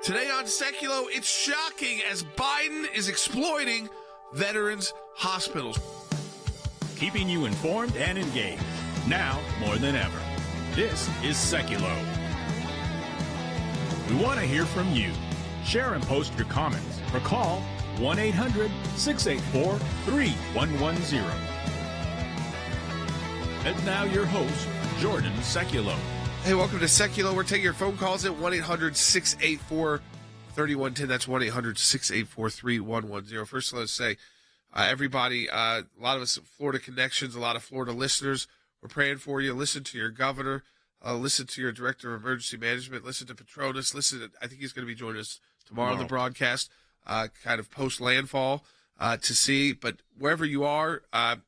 Today on Sekulow, it's shocking as Biden is exploiting veterans' hospitals. Keeping you informed and engaged, now more than ever. This is Sekulow. We want to hear from you. Share and post your comments or call 1-800-684-3110. And now your host, Jordan Sekulow. Hey, welcome to Sekulow. We're taking your phone calls at 1-800-684-3110. That's 1-800-684-3110. First, let's say, everybody, a lot of us Florida connections, a lot of Florida listeners, we're praying for you. Listen to your governor. Listen to your director of emergency management. Listen to Petronas. I think he's going to be joining us tomorrow on the broadcast, kind of post-landfall to see. But wherever you are,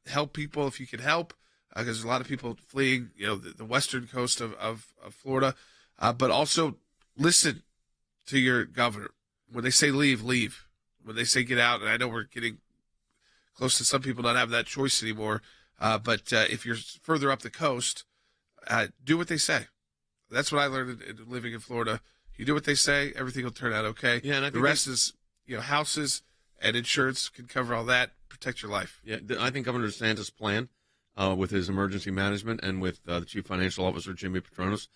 help people if you can help. Because there's a lot of people fleeing, the western coast of Florida. But also listen to your governor. When they say leave, leave. When they say get out, and I know we're getting close to some people not having that choice anymore. But if you're further up the coast, do what they say. That's what I learned in living in Florida. You do what they say, everything will turn out okay. Yeah, and I think the rest is, houses and insurance can cover all that, protect your life. Yeah, I think Governor DeSantis' plan with his emergency management and with the Chief Financial Officer, Jimmy Petronas,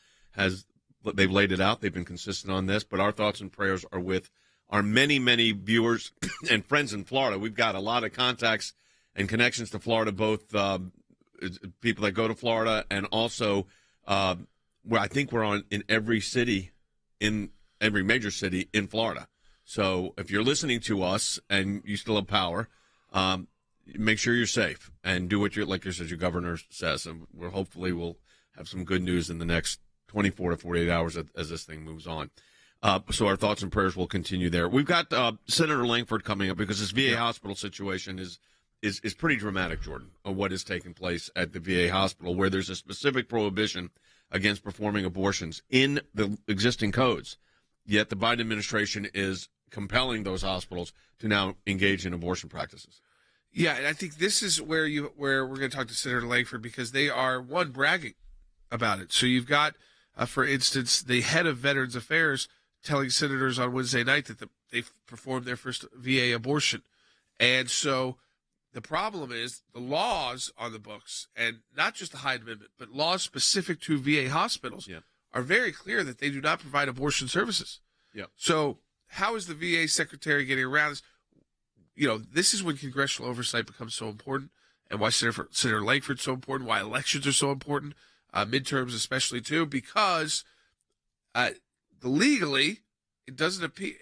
they've laid it out. They've been consistent on this. But our thoughts and prayers are with our many, many viewers and friends in Florida. We've got a lot of contacts and connections to Florida, both people that go to Florida and also where I think we're on in every major city in Florida. So if you're listening to us and you still have power, make sure you're safe and do what your governor says. And hopefully we'll have some good news in the next 24 to 48 hours as this thing moves on. So our thoughts and prayers will continue there. We've got Senator Lankford coming up because this VA hospital situation is pretty dramatic, Jordan, of what is taking place at the VA hospital, where there's a specific prohibition against performing abortions in the existing codes. Yet the Biden administration is compelling those hospitals to now engage in abortion practices. Yeah, and I think this is where we're going to talk to Senator Lankford, because they are, bragging about it. So you've got, for instance, the head of Veterans Affairs telling senators on Wednesday night that they've performed their first VA abortion. And so the problem is the laws on the books, and not just the Hyde Amendment, but laws specific to VA hospitals are very clear that they do not provide abortion services. Yep. So how is the VA secretary getting around this? This is when congressional oversight becomes so important, and why Senator Lankford is so important, why elections are so important, midterms especially too, because legally it doesn't appear.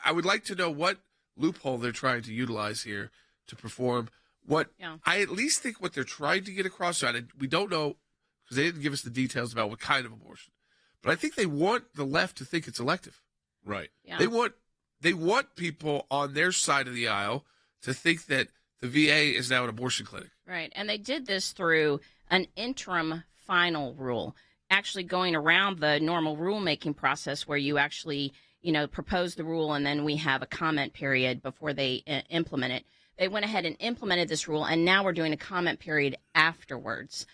I would like to know what loophole they're trying to utilize here to perform I at least think what they're trying to get across. We don't know because they didn't give us the details about what kind of abortion, but I think they want the left to think it's elective. Right. Yeah. They want people on their side of the aisle to think that the VA is now an abortion clinic. Right. And they did this through an interim final rule, actually going around the normal rulemaking process where you actually, propose the rule and then we have a comment period before they implement it. They went ahead and implemented this rule, and now we're doing a comment period afterwards,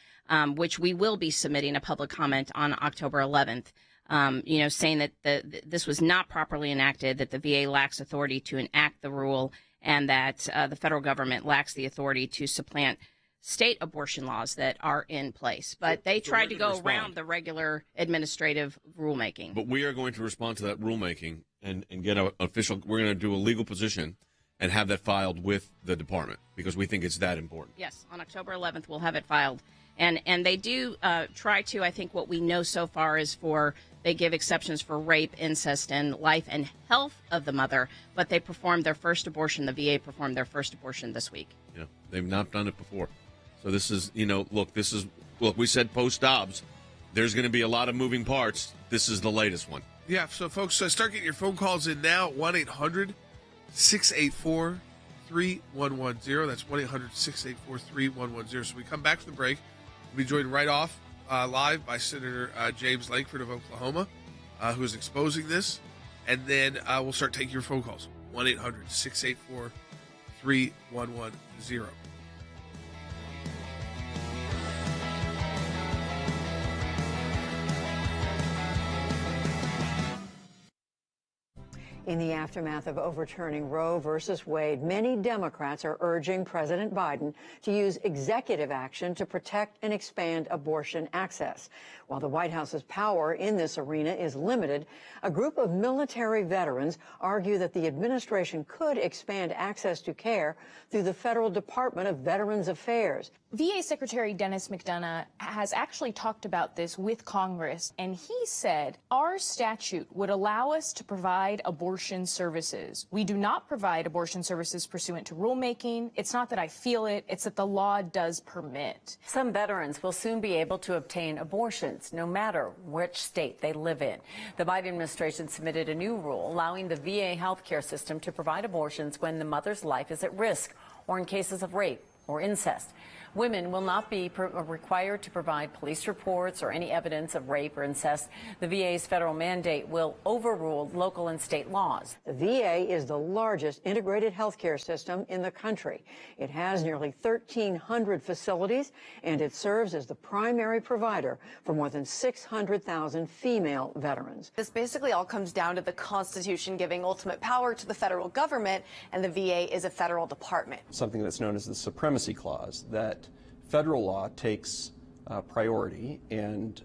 which we will be submitting a public comment on October 11th. Saying that this was not properly enacted, that the VA lacks authority to enact the rule, and that the federal government lacks the authority to supplant state abortion laws that are in place. But they tried to go around the regular administrative rulemaking. But we are going to respond to that rulemaking and get an official. We're going to do a legal position and have that filed with the department because we think it's that important. Yes, on October 11th, we'll have it filed. And they do try to, I think what we know so far is they give exceptions for rape, incest, and life and health of the mother, but they performed their first abortion. The VA performed their first abortion this week. Yeah, they've not done it before. So this is, we said post-Dobbs, there's going to be a lot of moving parts. This is the latest one. Yeah, so folks, start getting your phone calls in now, 1-800-684-3110. That's 1-800-684-3110. So we come back from the break. We'll be joined right off live by Senator James Lankford of Oklahoma, who is exposing this. And then we'll start taking your phone calls, 1-800-684-3110. In the aftermath of overturning Roe versus Wade, many Democrats are urging President Biden to use executive action to protect and expand abortion access. While the White House's power in this arena is limited, a group of military veterans argue that the administration could expand access to care through the Federal Department of Veterans Affairs. VA Secretary Dennis McDonough has actually talked about this with Congress, and he said our statute would allow us to provide abortion services. We do not provide abortion services pursuant to rulemaking. It's not that I feel it, it's that the law does permit. Some veterans will soon be able to obtain abortions, no matter which state they live in. The Biden administration submitted a new rule allowing the VA healthcare system to provide abortions when the mother's life is at risk or in cases of rape or incest. Women will not be required to provide police reports or any evidence of rape or incest. The VA's federal mandate will overrule local and state laws. The VA is the largest integrated healthcare system in the country. It has nearly 1,300 facilities, and it serves as the primary provider for more than 600,000 female veterans. This basically all comes down to the Constitution giving ultimate power to the federal government, and the VA is a federal department. Something that's known as the Supremacy Clause, that federal law takes priority and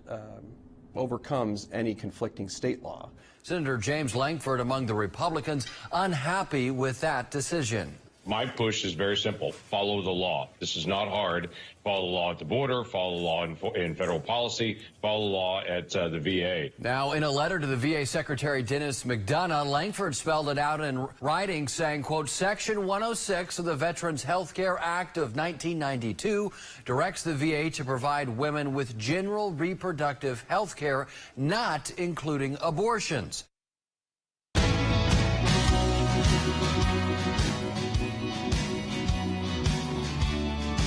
overcomes any conflicting state law. Senator James Lankford among the Republicans unhappy with that decision. My push is very simple. Follow the law. This is not hard. Follow the law at the border, follow the law in federal policy, follow the law at the VA. Now, in a letter to the VA Secretary Dennis McDonough, Lankford spelled it out in writing, saying, quote, Section 106 of the Veterans Health Care Act of 1992 directs the VA to provide women with general reproductive health care, not including abortions.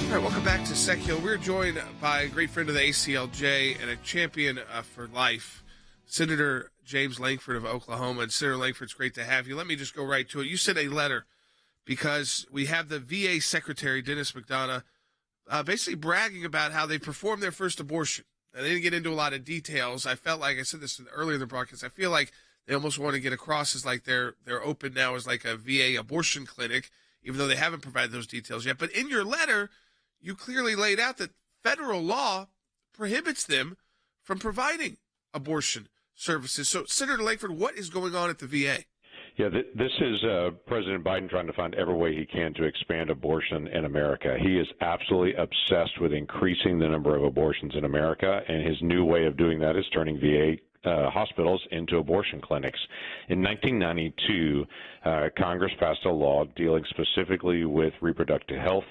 All right, welcome back to Sekulow. We're joined by a great friend of the ACLJ and a champion for life, Senator James Lankford of Oklahoma. And Senator Lankford, it's great to have you. Let me just go right to it. You sent a letter because we have the VA Secretary, Dennis McDonough, basically bragging about how they performed their first abortion. And they didn't get into a lot of details. I felt like, I said this earlier in the broadcast, I feel like they almost want to get across as like they're open now as like a VA abortion clinic, even though they haven't provided those details yet. But in your letter, you clearly laid out that federal law prohibits them from providing abortion services. So, Senator Lankford, what is going on at the VA? Yeah, this is President Biden trying to find every way he can to expand abortion in America. He is absolutely obsessed with increasing the number of abortions in America, and his new way of doing that is turning VA hospitals into abortion clinics. In 1992, Congress passed a law dealing specifically with reproductive health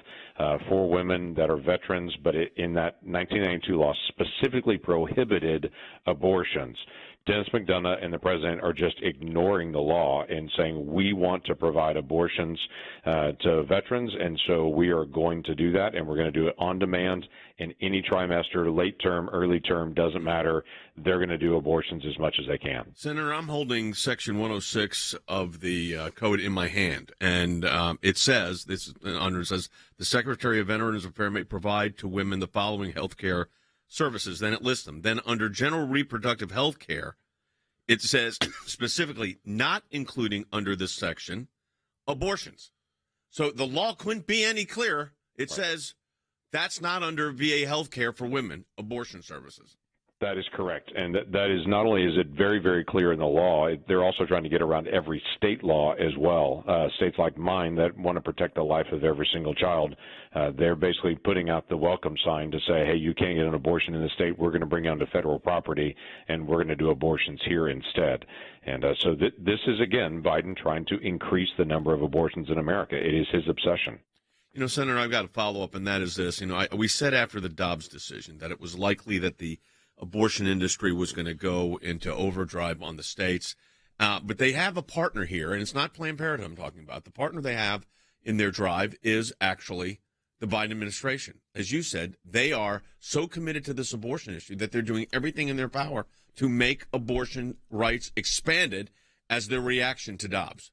for women that are veterans, but in that 1992 law specifically prohibited abortions. Dennis McDonough and the president are just ignoring the law and saying we want to provide abortions to veterans, and so we are going to do that, and we're going to do it on demand in any trimester, late term, early term, doesn't matter. They're going to do abortions as much as they can. Senator, I'm holding Section 106 of the code in my hand, and it says, the Secretary of Veterans Affairs may provide to women the following health care services. Then it lists them. Then under general reproductive health care, it says specifically not including under this section abortions. So the law couldn't be any clearer. It says that's not under VA health care for women, abortion services. That is correct. And that is not only is it very, very clear in the law, they're also trying to get around every state law as well. States like mine that want to protect the life of every single child, they're basically putting out the welcome sign to say, hey, you can't get an abortion in the state. We're going to bring you onto federal property, and we're going to do abortions here instead. And so this is, again, Biden trying to increase the number of abortions in America. It is his obsession. You know, Senator, I've got a follow-up, and that is this. You know, we said after the Dobbs decision that it was likely that the abortion industry was going to go into overdrive on the states. But they have a partner here, and it's not Planned Parenthood I'm talking about. The partner they have in their drive is actually the Biden administration. As you said, they are so committed to this abortion issue that they're doing everything in their power to make abortion rights expanded as their reaction to Dobbs.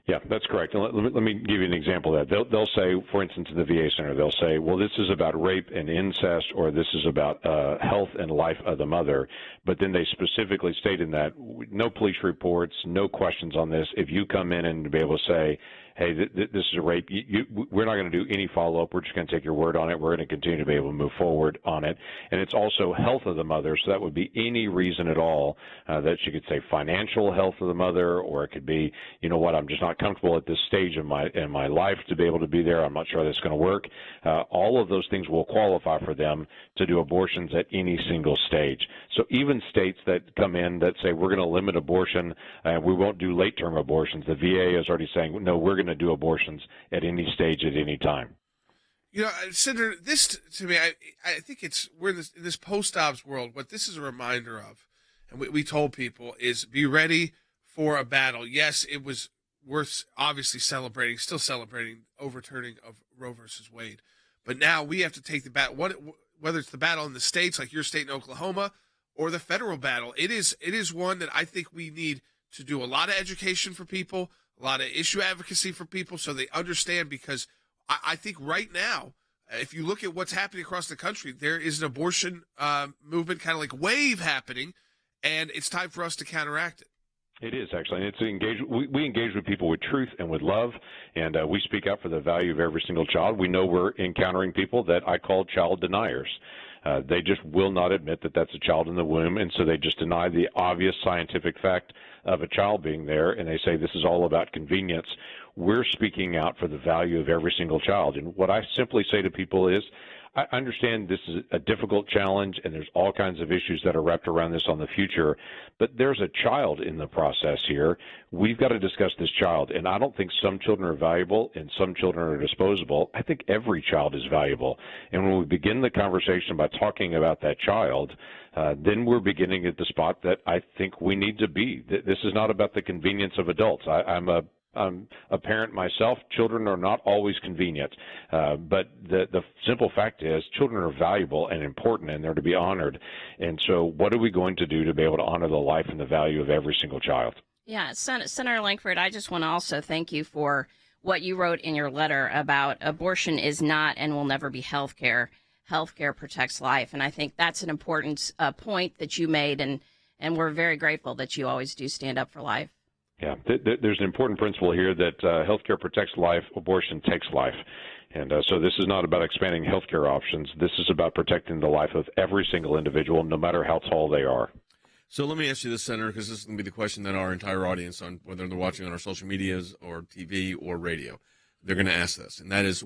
Yeah, that's correct. And let me give you an example of that. They'll say, for instance, in the VA center, they'll say, well, this is about rape and incest, or this is about health and life of the mother. But then they specifically state in that, no police reports, no questions on this. If you come in and be able to say, hey, this is a rape, we're not going to do any follow-up. We're just going to take your word on it. We're going to continue to be able to move forward on it. And it's also health of the mother, so that would be any reason at all that she could say financial health of the mother, or it could be, you know what, I'm just not comfortable at this stage in my life to be able to be there. I'm not sure that's going to work. All of those things will qualify for them to do abortions at any single stage. So even states that come in that say we're going to limit abortion and we won't do late-term abortions, the VA is already saying, no, we're going to do abortions at any stage at any time. You know, Senator, this to me, I think we're in this post-Dobbs world. What this is a reminder of, and we told people, is be ready for a battle. Yes, it was worth obviously still celebrating overturning of Roe versus Wade, but now we have to take the battle. Whether it's the battle in the states, like your state in Oklahoma, or the federal battle, it is one that I think we need to do a lot of education for people, a lot of issue advocacy for people so they understand, because I think right now, if you look at what's happening across the country, there is an abortion movement, kind of like wave happening, and it's time for us to counteract it. It is, actually. And we engage with people with truth and with love, and we speak out for the value of every single child. We know we're encountering people that I call child deniers. They just will not admit that that's a child in the womb, and so they just deny the obvious scientific fact of a child being there, and they say this is all about convenience. We're speaking out for the value of every single child. And what I simply say to people is, I understand this is a difficult challenge, and there's all kinds of issues that are wrapped around this on the future, but there's a child in the process here. We've got to discuss this child, and I don't think some children are valuable and some children are disposable. I think every child is valuable, and when we begin the conversation by talking about that child, then we're beginning at the spot that I think we need to be. This is not about the convenience of adults. I'm a parent myself. Children are not always convenient, but the simple fact is children are valuable and important, and they're to be honored. And so what are we going to do to be able to honor the life and the value of every single child? Yeah, Senator Lankford, I just want to also thank you for what you wrote in your letter about abortion is not and will never be health care. Health care protects life, and I think that's an important point that you made, and we're very grateful that you always do stand up for life. Yeah, there's an important principle here that healthcare protects life, abortion takes life. And so this is not about expanding healthcare options. This is about protecting the life of every single individual, no matter how tall they are. So let me ask you this, Senator, because this is going to be the question that our entire audience, on whether they're watching on our social medias or TV or radio, they're going to ask this. And that is,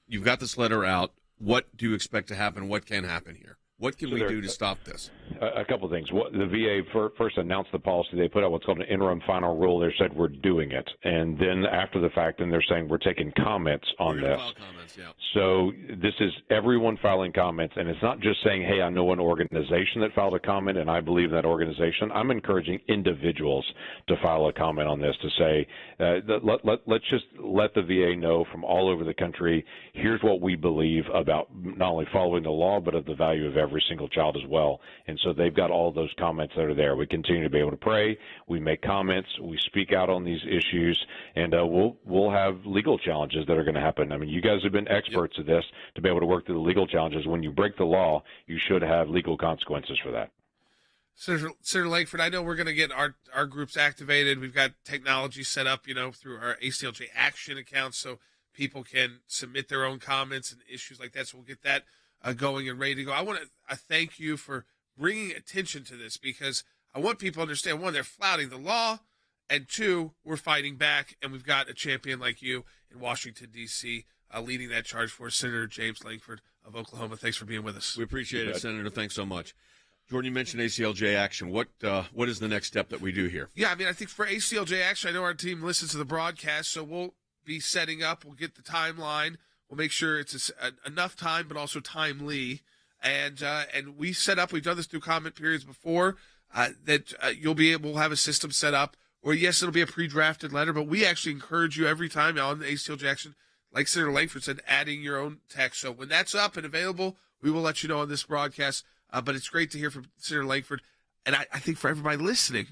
you've got this letter out. What do you expect to happen? What can happen here? What can we do to stop this? A couple of things. The VA first announced the policy. They put out what's called an interim final rule. They said we're doing it. And then after the fact, then they're saying we're taking comments on this. File comments, yeah. So this is everyone filing comments. And it's not just saying, hey, I know an organization that filed a comment and I believe that organization. I'm encouraging individuals to file a comment on this, to say, let's just let the VA know from all over the country, here's what we believe about not only following the law, but of the value of every single child as well. And so they've got all those comments that are there. We continue to be able to pray. We make comments. We speak out on these issues, and we'll have legal challenges that are going to happen. I mean, you guys have been experts at this to be able to work through the legal challenges. When you break the law, you should have legal consequences for that. Senator Lankford, I know we're going to get our groups activated. We've got technology set up, through our ACLJ action account, so people can submit their own comments and issues like that. So we'll get that going and ready to go. I want to thank you for bringing attention to this, because I want people to understand, one, they're flouting the law, and two, we're fighting back, and we've got a champion like you in Washington, D.C., leading that charge for Senator James Lankford of Oklahoma. Thanks for being with us. We appreciate it, Senator. Thanks so much. Jordan, you mentioned ACLJ Action. What is the next step that we do here? Yeah, I think for ACLJ Action, I know our team listens to the broadcast, so we'll be setting up. We'll get the timeline. We'll make sure it's enough time, but also timely. And we set up, we've done this through comment periods before, that we'll have a system set up where, yes, it'll be a pre-drafted letter, but we actually encourage you every time on the ACLJ Action, like Senator Lankford said, adding your own text. So when that's up and available, we will let you know on this broadcast. But it's great to hear from Senator Lankford. And I think for everybody listening,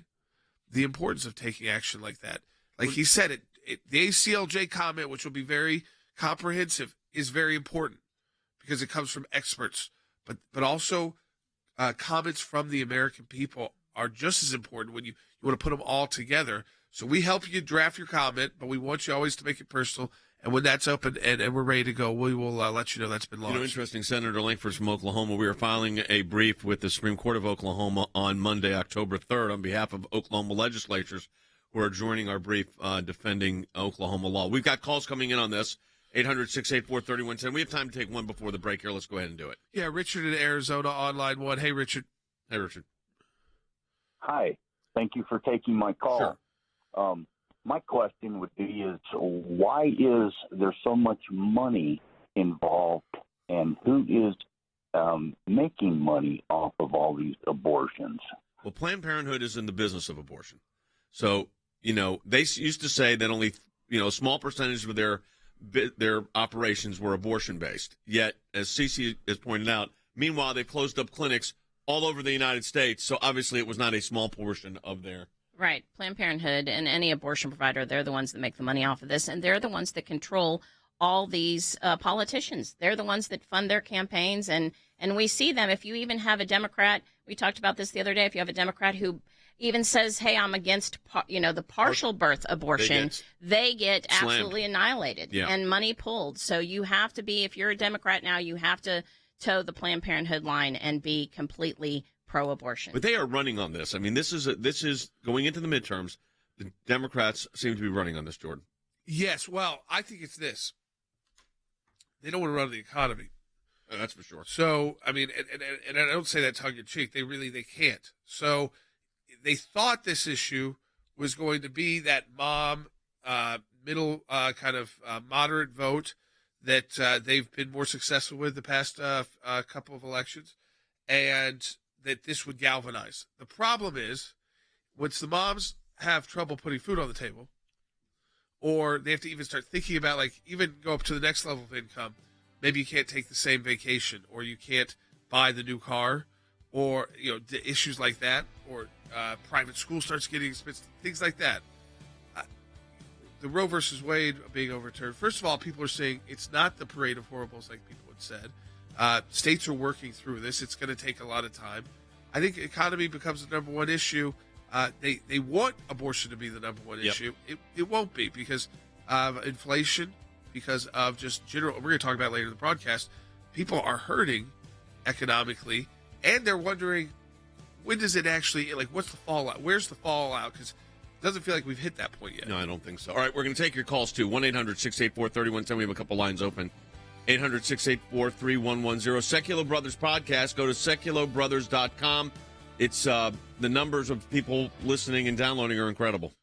the importance of taking action like that. Like he said, the ACLJ comment, which will be very comprehensive, is very important because it comes from experts. But also comments from the American people are just as important when you want to put them all together. So we help you draft your comment, but we want you always to make it personal. And when that's open and we're ready to go, we will let you know that's been launched. Interesting. Senator Lankford from Oklahoma. We are filing a brief with the Supreme Court of Oklahoma on Monday, October 3rd, on behalf of Oklahoma legislators who are joining our brief defending Oklahoma law. We've got calls coming in on this. 800-684-3110. We have time to take one before the break here. Let's go ahead and do it. Yeah, Richard in Arizona on line 1. Hey, Richard. Hey, Richard. Hi. Thank you for taking my call. Sure. My question would be is why is there so much money involved and who is making money off of all these abortions? Well, Planned Parenthood is in the business of abortion. So, they used to say that only, a small percentage of their operations were abortion-based. Yet, as Cece has pointed out, meanwhile, they've closed up clinics all over the United States. So, obviously, it was not a small portion of their... Right. Planned Parenthood and any abortion provider, they're the ones that make the money off of this, and they're the ones that control all these politicians. They're the ones that fund their campaigns, and we see them. If you even have a Democrat, we talked about this the other day, if you have a Democrat who even says, hey, I'm against the partial birth abortion, they get absolutely annihilated and money pulled. So you have to be, if you're a Democrat now, you have to toe the Planned Parenthood line and be completely pro-abortion. But they are running on this. I mean, this is going into the midterms. The Democrats seem to be running on this, Jordan. Yes, well, I think it's this. They don't want to run the economy. That's for sure. So, I mean, and I don't say that tongue-in-cheek. They can't. So they thought this issue was going to be that mom, middle kind of moderate vote that they've been more successful with the past couple of elections, and that this would galvanize. The problem is, once the moms have trouble putting food on the table, or they have to even start thinking about, even go up to the next level of income, maybe you can't take the same vacation, or you can't buy the new car, or, the issues like that, or private school starts getting expensive, things like that. The Roe versus Wade being overturned, first of all, people are saying it's not the parade of horribles like people had said. States are working through this. It's going to take a lot of time. I think economy becomes the number one issue. They want abortion to be the number one issue. It won't be because of inflation, because of just general. We're going to talk about later in the broadcast. People are hurting economically, and they're wondering, when does it actually, what's the fallout? Where's the fallout? Because it doesn't feel like we've hit that point yet. No, I don't think so. All right, we're going to take your calls, too. 1-800-684-3110. We have a couple lines open. 800-684-3110. Sekulow Brothers Podcast. Go to SekulowBrothers.com. It's the numbers of people listening and downloading are incredible.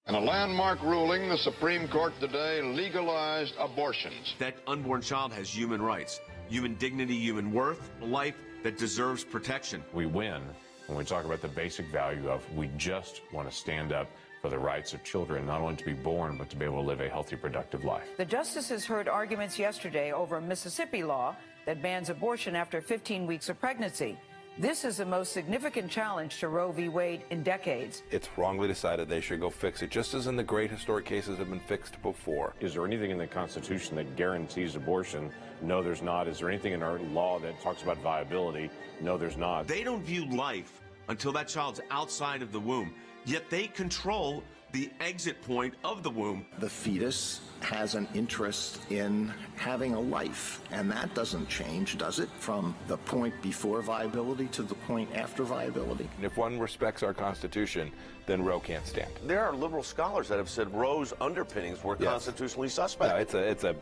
In a landmark ruling, the Supreme Court today legalized abortions. That unborn child has human rights, human dignity, human worth, a life that deserves protection. We win when we talk about the basic value of we just want to stand up for the rights of children, not only to be born, but to be able to live a healthy, productive life. The justices heard arguments yesterday over a Mississippi law that bans abortion after 15 weeks of pregnancy. This is the most significant challenge to Roe v. Wade in decades. It's wrongly decided they should go fix it, just as in the great historic cases have been fixed before. Is there anything in the Constitution that guarantees abortion? No, there's not. Is there anything in our law that talks about viability? No, there's not. They don't view life until that child's outside of the womb, yet they control the exit point of the womb. The fetus has an interest in having a life, and that doesn't change, does it? From the point before viability to the point after viability. And if one respects our Constitution, then Roe can't stand. There are liberal scholars that have said Roe's underpinnings were constitutionally suspect. No, it's a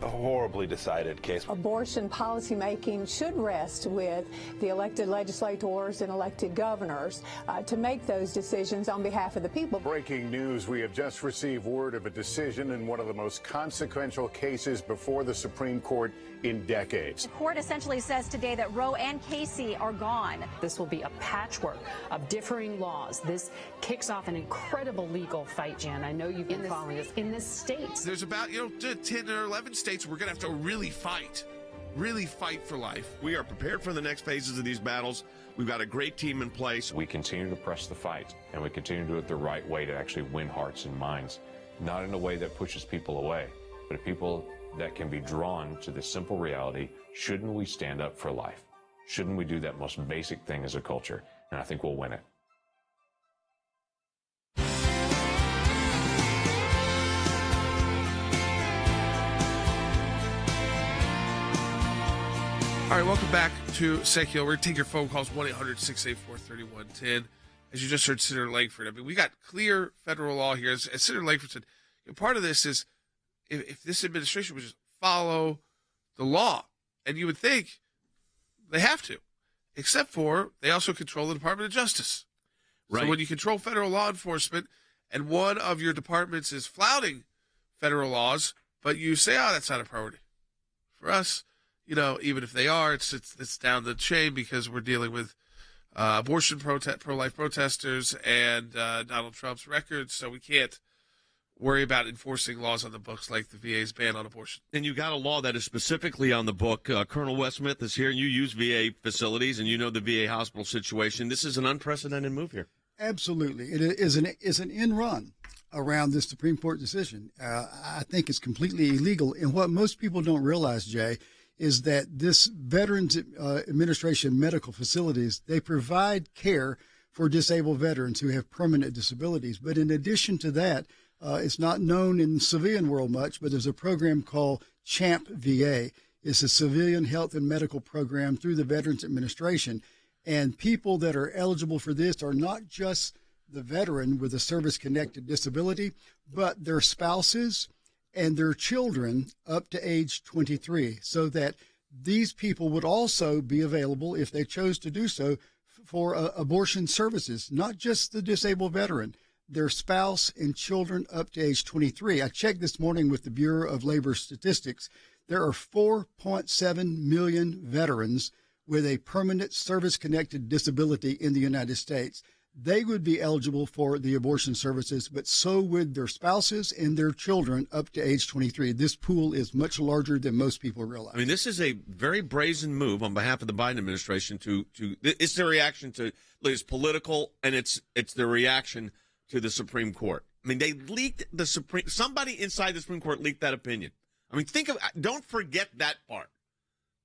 horribly decided case. Abortion policymaking should rest with the elected legislators and elected governors to make those decisions on behalf of the people. Breaking news, we have just received word of a decision in one of the most consequential cases before the Supreme Court in decades. The court essentially says today that Roe and Casey are gone. This will be a patchwork of differing laws. This kicks off an incredible legal fight, Jan. I know you've been following this in the states. There's about 10 or 11 states we're going to have to really fight for life. We are prepared for the next phases of these battles. We've got a great team in place. We continue to press the fight, and we continue to do it the right way to actually win hearts and minds. not in a way that pushes people away, but people that can be drawn to the simple reality, shouldn't we stand up for life? Shouldn't we do that most basic thing as a culture? And I think we'll win it. All right, welcome back to Sekulow. We're going to take your phone calls, 1-800-684-3110. As you just heard Senator Lankford, I mean, we got clear federal law here. As Senator Lankford said, part of this is if this administration would just follow the law, and you would think they have to, except for they also control the Department of Justice. Right. So when you control federal law enforcement and one of your departments is flouting federal laws, but you say, oh, that's not a priority for us, even if they are, it's down the chain because we're dealing with pro-life protesters and Donald Trump's records, so we can't worry about enforcing laws on the books like the VA's ban on abortion. And you got a law that is specifically on the book. Colonel Wes Smith is here, and you use VA facilities, and you know the VA hospital situation. This is an unprecedented move here. Absolutely. It is an end run around this Supreme Court decision. I think it's completely illegal. And what most people don't realize, Jay, is that this Veterans Administration medical facilities, they provide care for disabled veterans who have permanent disabilities. But in addition to that, it's not known in the civilian world much, but there's a program called CHAMP VA. It's a civilian health and medical program through the Veterans Administration. And people that are eligible for this are not just the veteran with a service-connected disability, but their spouses and their children up to age 23, so that these people would also be available, if they chose to do so, for abortion services, not just the disabled veteran, their spouse and children up to age 23. I checked this morning with the Bureau of Labor Statistics. There are 4.7 million veterans with a permanent service-connected disability in the United States. They would be eligible for the abortion services, but so would their spouses and their children up to age 23. This pool is much larger than most people realize. I mean, this is a very brazen move on behalf of the Biden administration it's their reaction to, it's political, and it's their reaction to the Supreme Court. I mean, they leaked somebody inside the Supreme Court leaked that opinion. I mean, don't forget that part.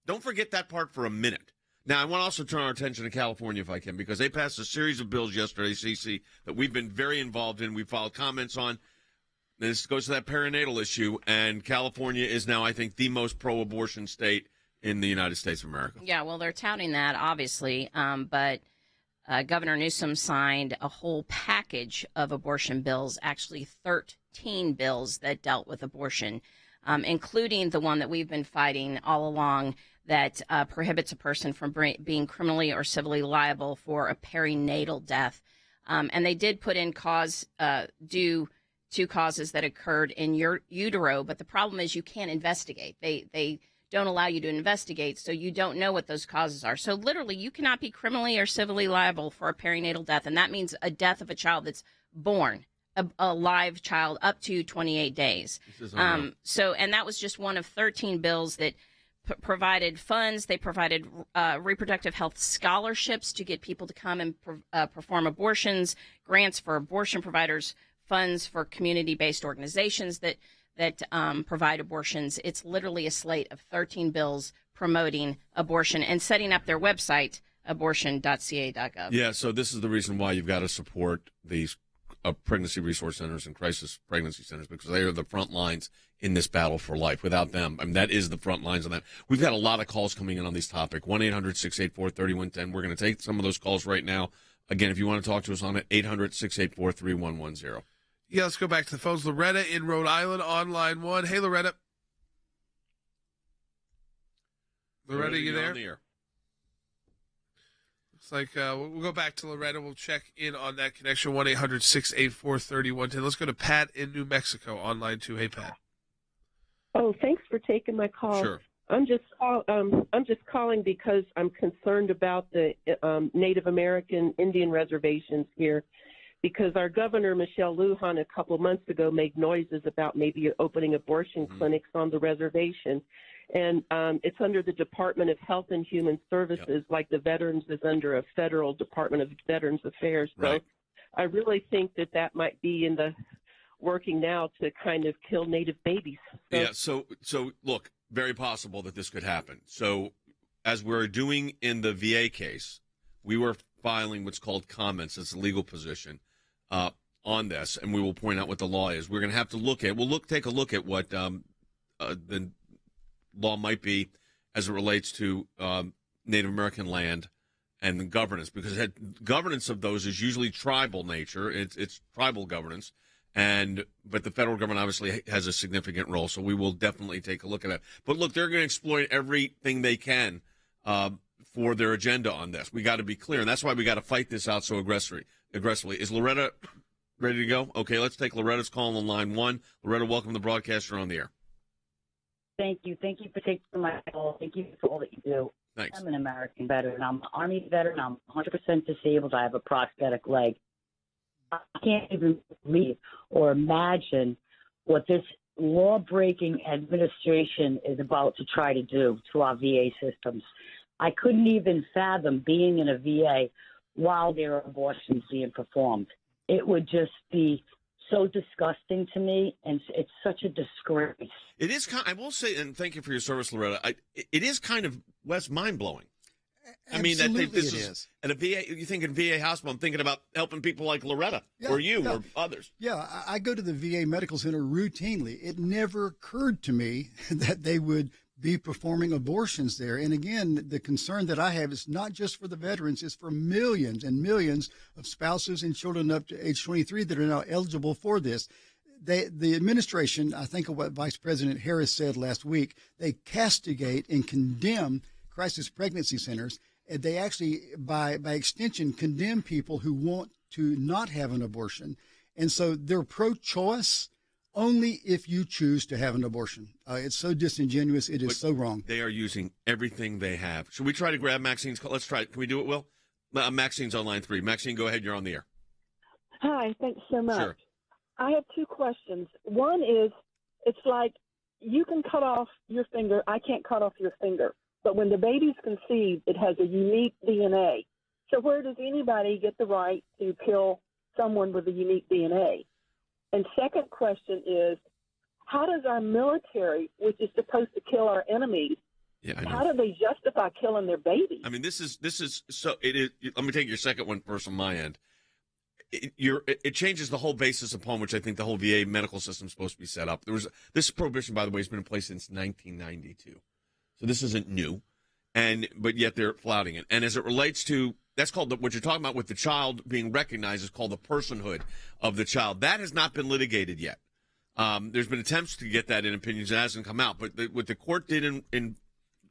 Don't forget that part for a minute. Now, I want to also turn our attention to California, if I can, because they passed a series of bills yesterday, CC, that we've been very involved in. We filed comments on. This goes to that perinatal issue, and California is now, I think, the most pro-abortion state in the United States of America. Yeah, well, they're touting that, obviously, but Governor Newsom signed a whole package of abortion bills, actually 13 bills that dealt with abortion, including the one that we've been fighting all along, that prohibits a person from being criminally or civilly liable for a perinatal death. And they did put in due to causes that occurred in your utero, but the problem is you can't investigate. They don't allow you to investigate, so you don't know what those causes are. So literally, you cannot be criminally or civilly liable for a perinatal death, and that means a death of a child that's born, a live child up to 28 days. And that was just one of 13 bills that provided funds. They provided reproductive health scholarships to get people to come and perform abortions, grants for abortion providers, funds for community-based organizations that provide abortions. It's literally a slate of 13 bills promoting abortion and setting up their website, abortion.ca.gov. Yeah, so this is the reason why you've got to support these pregnancy resource centers and crisis pregnancy centers, because they are the front lines in this battle for life. Without them, I mean, that is the front lines on that. We've got a lot of calls coming in on this topic. 1-800-684-3110. We're going to take some of those calls right now. Again, if you want to talk to us on it, 800-684-3110. Yeah, let's go back to the phones. Loretta in Rhode Island on line one. Hey, Loretta. Loretta, you there? On the air. Looks like we'll go back to Loretta. We'll check in on that connection. 1-800-684-3110. Let's go to Pat in New Mexico on line two. Hey, Pat. Oh, thanks for taking my call. Sure. I'm just calling because I'm concerned about the Native American Indian reservations here, because our governor, Michelle Lujan, a couple months ago made noises about maybe opening abortion clinics on the reservation. And it's under the Department of Health and Human Services, like the Veterans is under a federal Department of Veterans Affairs. So I really think that might be in the working now to kind of kill Native babies. Yeah, so look, very possible that this could happen. So as we're doing in the VA case, we were filing what's called comments. It's a legal position on this, and we will point out what the law is. We're going to have to take a look at what the law might be as it relates to Native American land and the governance, because governance of those is usually tribal nature. It's tribal governance, but the federal government obviously has a significant role. So we will definitely take a look at that. But look, they're going to exploit everything they can for their agenda on this. We got to be clear, and that's why we got to fight this out so aggressively. Is Loretta ready to go? Okay, let's take Loretta's call on line 1. Loretta, welcome to the broadcast. You're on the air. Thank you. Thank you for taking my call. Thank you for all that you do. Thanks. I'm an American veteran. I'm an Army veteran. I'm 100% disabled. I have a prosthetic leg. I can't even believe or imagine what this law-breaking administration is about to try to do to our VA systems. I couldn't even fathom being in a VA while there are abortions being performed. It would just be so disgusting to me, and it's such a disgrace. It is I will say, and thank you for your service, Loretta. It is kind of less mind-blowing. I mean, this is at a VA. You think in VA hospital, I'm thinking about helping people like Loretta or you or others. Yeah, I go to the VA Medical Center routinely. It never occurred to me that they would be performing abortions there. And again, the concern that I have is not just for the veterans, it's for millions and millions of spouses and children up to age 23 that are now eligible for this. The administration, I think of what Vice President Harris said last week, they castigate and condemn crisis pregnancy centers. And they actually, by extension, condemn people who want to not have an abortion. And so they're pro-choice only if you choose to have an abortion. It's so disingenuous. It is so wrong. They are using everything they have. Should we try to grab Maxine's call? Let's try it. Can we do it, Will? Maxine's on line 3. Maxine, go ahead. You're on the air. Hi. Thanks so much. Sure. I have 2 questions. One is, it's like you can cut off your finger. I can't cut off your finger. But when the baby's conceived, it has a unique DNA. So where does anybody get the right to kill someone with a unique DNA? And second question is, how does our military, which is supposed to kill our enemies, how do they justify killing their babies? I mean, this is so it is. Let me take your second one first on my end. It changes the whole basis upon which I think the whole VA medical system is supposed to be set up. This prohibition, by the way, has been in place since 1992, so this isn't new, but yet they're flouting it. And as it relates to that's called what you're talking about with the child being recognized is called the personhood of the child. That has not been litigated yet. There's been attempts to get that in opinions. It hasn't come out. But what the court did in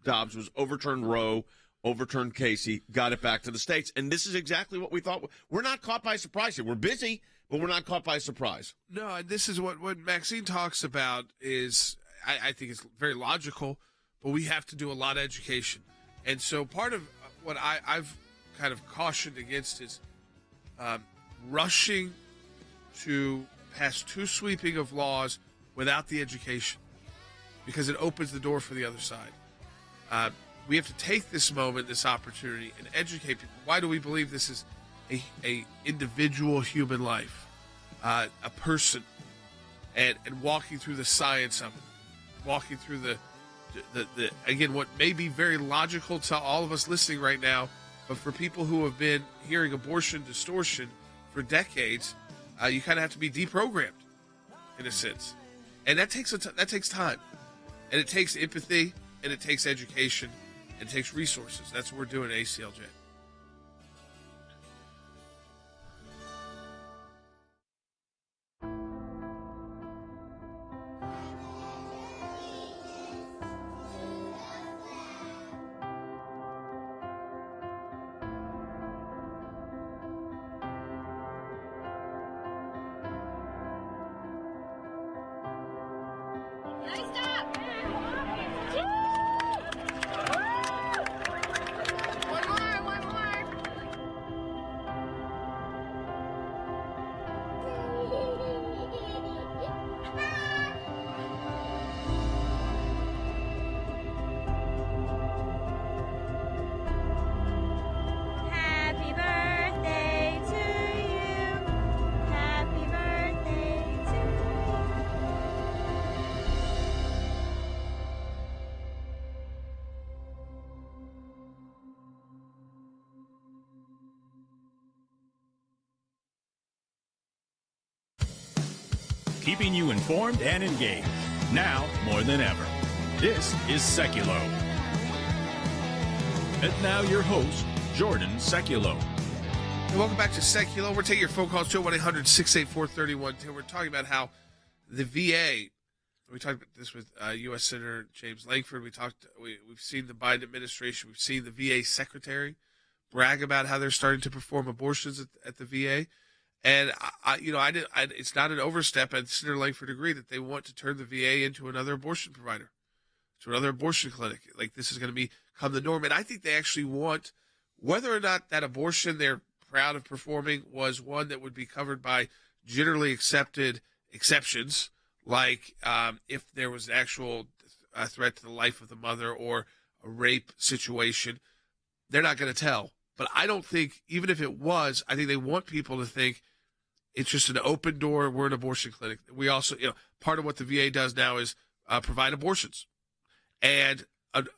Dobbs was overturned Roe, overturned Casey, got it back to the states. And this is exactly what we thought. We're not caught by surprise here. We're busy, but we're not caught by surprise. No, and this is what Maxine talks about is, I think it's very logical, but we have to do a lot of education. And so part of what I've kind of cautioned against is rushing to pass too sweeping of laws without the education, because it opens the door for the other side. We have to take this moment, this opportunity, and educate people. Why do we believe this is a individual human life, a person, and walking through the science of it, walking through the again, what may be very logical to all of us listening right now, but for people who have been hearing abortion distortion for decades, you kind of have to be deprogrammed, in a sense, and that takes time, and it takes empathy, and it takes education, and it takes resources. That's what we're doing at ACLJ. keeping you informed and engaged. Now more than ever. This is Sekulow. And now your host, Jordan Sekulow. And welcome back to Sekulow. We're taking your phone calls, 1-800-684-3110. We're talking about how the VA, we talked about this with U.S. Senator James Lankford. We've seen the Biden administration, we've seen the VA secretary brag about how they're starting to perform abortions at the VA. And it's not an overstep, and Senator Lankford agreed that they want to turn the VA into another abortion provider, to another abortion clinic. Like, this is going to become the norm. And I think they actually want, whether or not that abortion they're proud of performing was one that would be covered by generally accepted exceptions, like if there was an actual threat to the life of the mother or a rape situation, they're not going to tell. But I don't think, even if it was, I think they want people to think it's just an open door. We're an abortion clinic. We also, part of what the VA does now is provide abortions. And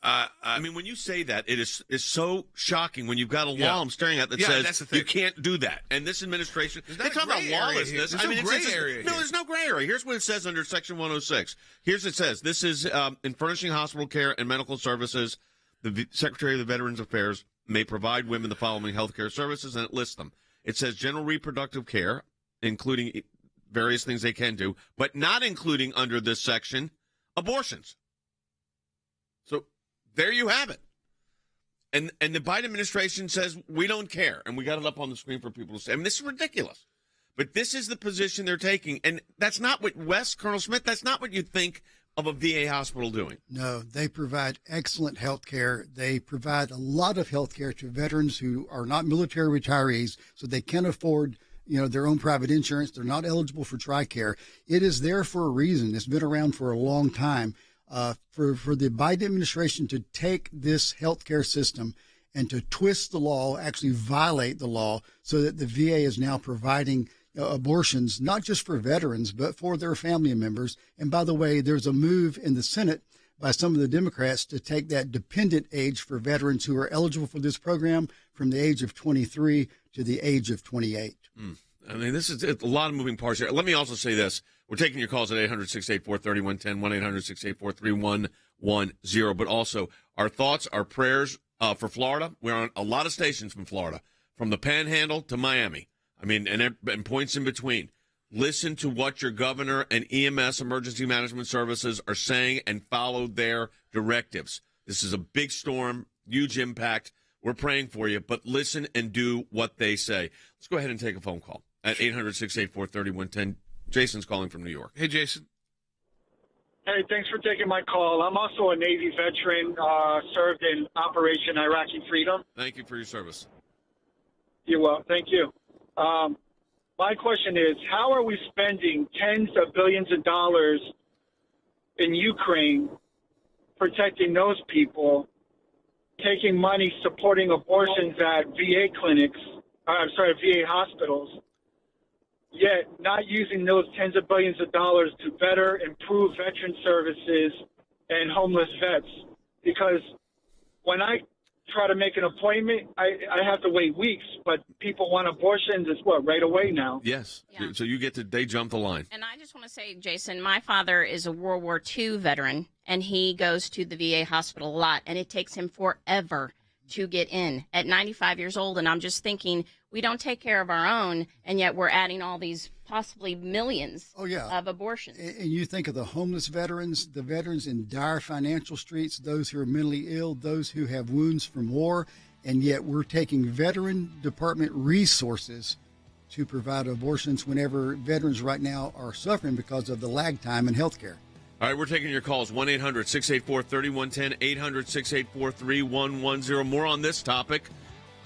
I mean, when you say that, it's so shocking when you've got a law Yeah. I'm staring at that Yeah, says that's the thing. you can't do that. And this administration, they talk about lawlessness. There's no gray area No, here. there's no gray area. Here's what it says under Section 106. Here's what it says. This is in furnishing hospital care and medical services, the Secretary of the Veterans Affairs may provide women the following health care services, and it lists them. It says general reproductive care, including various things they can do, but not including under this section, abortions. So there you have it. And the Biden administration says, we don't care. And we got it up on the screen for people to say. I mean, this is ridiculous. But this is the position they're taking. And that's not what Colonel Smith, that's not what you think of a VA hospital doing. No, they provide excellent health care. They provide a lot of health care to veterans who are not military retirees, so they can afford their own private insurance. They're not eligible for TRICARE. It is there for a reason. It's been around for a long time. For the Biden administration to take this healthcare system and to twist the law, actually violate the law, so that the VA is now providing abortions, not just for veterans, but for their family members. And by the way, there's a move in the Senate by some of the Democrats to take that dependent age for veterans who are eligible for this program from the age of 23 to the age of 28. I mean, this is a lot of moving parts here. Let me also say this. We're taking your calls at 800-684-3110, 1-800-684-3110. But also, our thoughts, our prayers for Florida. We're on a lot of stations from Florida, from the Panhandle to Miami. I mean, and points in between. Listen to what your governor and EMS, Emergency Management Services, are saying and follow their directives. This is a big storm, huge impact. We're praying for you, but listen and do what they say. Let's go ahead and take a phone call at 800-684-3110. Jason's calling from New York. Hey, Jason. Hey, thanks for taking my call. I'm also a Navy veteran, served in Operation Iraqi Freedom. Thank you for your service. You're welcome. Thank you. My question is, how are we spending tens of billions of dollars in Ukraine protecting those people, taking money supporting abortions at VA hospitals, yet not using those tens of billions of dollars to better improve veteran services and homeless vets? Because when I try to make an appointment, I have to wait weeks, but people want abortions right away now. Yes. Yeah. So they jump the line. And I just want to say, Jason, my father is a World War II veteran, and he goes to the VA hospital a lot, and it takes him forever to get in at 95 years old. And I'm just thinking, we don't take care of our own, and yet we're adding all these possibly millions of abortions. And you think of the homeless veterans, the veterans in dire financial straits, those who are mentally ill, those who have wounds from war, and yet we're taking veteran department resources to provide abortions whenever veterans right now are suffering because of the lag time in health care. All right, we're taking your calls, 1-800-684-3110, 800-684-3110. More on this topic.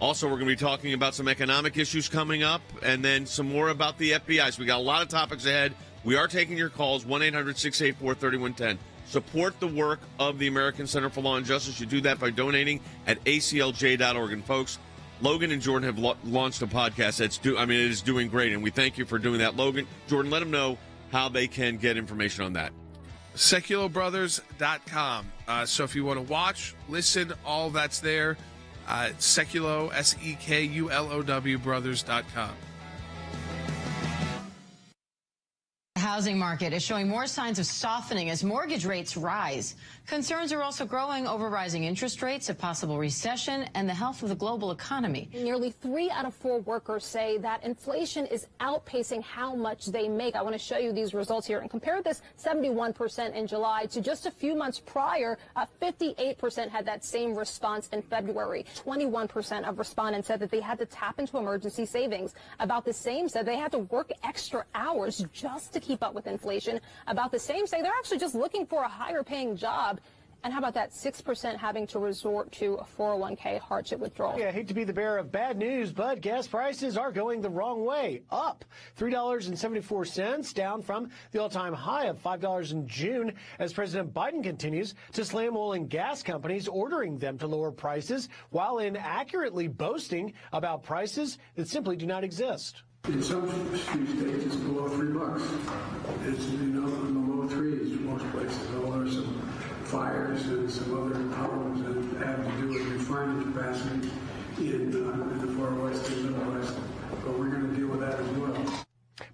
Also, we're going to be talking about some economic issues coming up and then some more about the FBI. So we got a lot of topics ahead. We are taking your calls, 1-800-684-3110. Support the work of the American Center for Law and Justice. You do that by donating at ACLJ.org. And, folks, Logan and Jordan have launched a podcast it is doing great, and we thank you for doing that. Logan, Jordan, let them know how they can get information on that. SekulowBrothers.com. So if you want to watch, listen, all that's there. Sekulow, Sekulow brothers.com. housing market is showing more signs of softening as mortgage rates rise. Concerns are also growing over rising interest rates, a possible recession, and the health of the global economy. Nearly 3 out of 4 workers say that inflation is outpacing how much they make. I want to show you these results here and compare this 71% in July to just a few months prior. 58% had that same response in February. 21% of respondents said that they had to tap into emergency savings. About the same said they had to work extra hours just to keep up with inflation. About the same say they're actually just looking for a higher paying job. And how about that 6% having to resort to a 401k hardship withdrawal? Yeah, I hate to be the bearer of bad news, but gas prices are going the wrong way. Up $3.74, down from the all-time high of $5 in June, as President Biden continues to slam oil and gas companies, ordering them to lower prices while inaccurately boasting about prices that simply do not exist. In some states, it's below $3. It's, in the low threes most places. Although there's some fires and some other problems that have to do with refining capacity in the far west and middle west. But we're going to deal with that as well.